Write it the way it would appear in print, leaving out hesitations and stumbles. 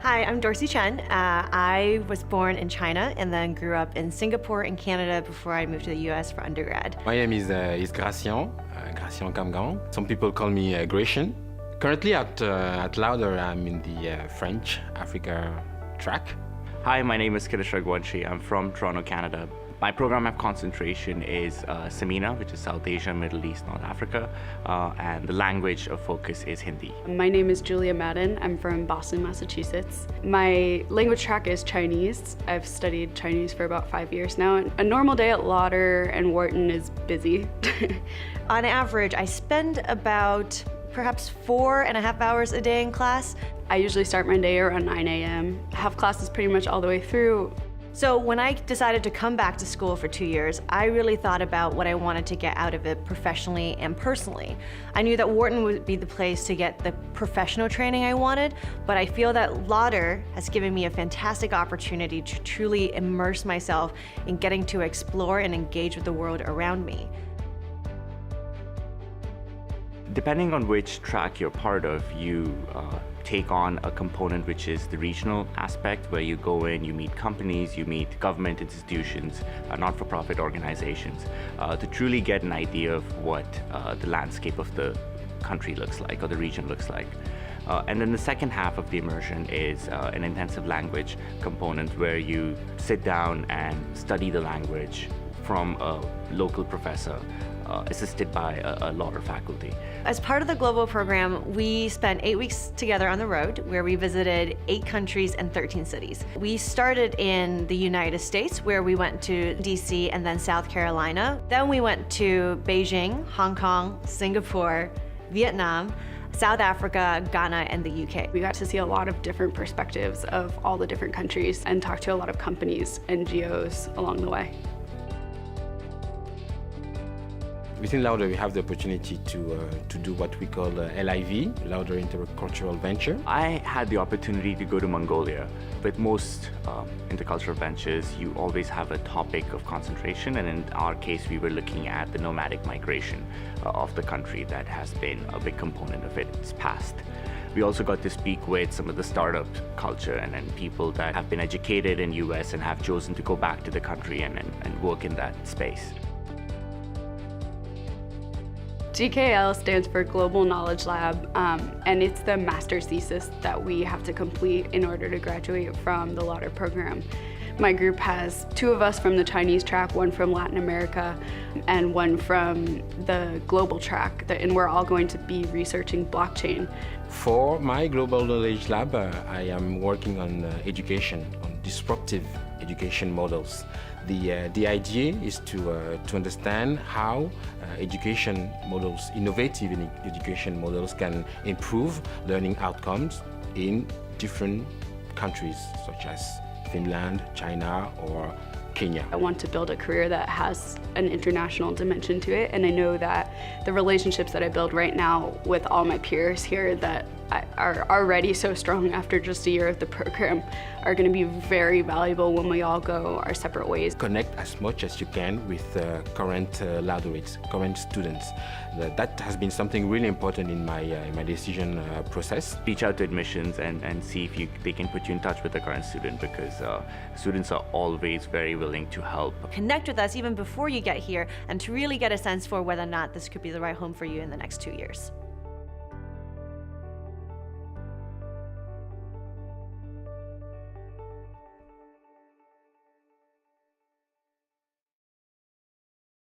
Hi, I'm Dorsey Chen. I was born in China and then grew up in Singapore and Canada before I moved to the US for undergrad. My name is Gratien, Gratien Kamgang. Some people call me Gratian. Currently at Lauder, I'm in the French Africa track. Hi, my name is Kirish Raghuvanshi. I'm from Toronto, Canada. My program of concentration is SEMENA, which is South Asia, Middle East, North Africa, and the language of focus is Hindi. My name is Julia Madden. I'm from Boston, Massachusetts. My language track is Chinese. I've studied Chinese for about 5 years now. A normal day at Lauder and Wharton is busy. On average, I spend about perhaps 4.5 hours a day in class. I usually start my day around 9 a.m. Have classes pretty much all the way through. So when I decided to come back to school for 2 years, I really thought about what I wanted to get out of it professionally and personally. I knew that Wharton would be the place to get the professional training I wanted, but I feel that Lauder has given me a fantastic opportunity to truly immerse myself in getting to explore and engage with the world around me. Depending on which track you're part of, you take on a component which is the regional aspect, where you go in, you meet companies, you meet government institutions, not-for-profit organizations, to truly get an idea of what the landscape of the country looks like or the region looks like. And then the second half of the immersion is an intensive language component where you sit down and study the language from a local professor, assisted by a Lauder faculty. As part of the global program, we spent 8 weeks together on the road where we visited 8 countries and 13 cities. We started in the United States where we went to DC and then South Carolina. Then we went to Beijing, Hong Kong, Singapore, Vietnam, South Africa, Ghana, and the UK. We got to see a lot of different perspectives of all the different countries and talk to a lot of companies, NGOs along the way. Within Lauder, we have the opportunity to do what we call LIV, Lauder Intercultural Venture. I had the opportunity to go to Mongolia. With most intercultural ventures, you always have a topic of concentration, and in our case, we were looking at the nomadic migration of the country that has been a big component of its past. We also got to speak with some of the startup culture and people that have been educated in US and have chosen to go back to the country and work in that space. GKL stands for Global Knowledge Lab, and it's the master's thesis that we have to complete in order to graduate from the Lauder program. My group has 2 of us from the Chinese track, 1 from Latin America, and 1 from the global track, and we're all going to be researching blockchain. For my Global Knowledge Lab, I am working on education, on disruptive education models. The idea is to understand how education models, innovative education models, can improve learning outcomes in different countries such as Finland, China, or Kenya. I want to build a career that has an international dimension to it, and I know that the relationships that I build right now with all my peers here that are already so strong after just a year of the program are going to be very valuable when we all go our separate ways. Connect as much as you can with current Lauderites, current students. That has been something really important in my decision process. Reach out to admissions and see if they can put you in touch with the current student, because students are always very willing to help. Connect with us even before you get here and to really get a sense for whether or not this could be the right home for you in the next 2 years.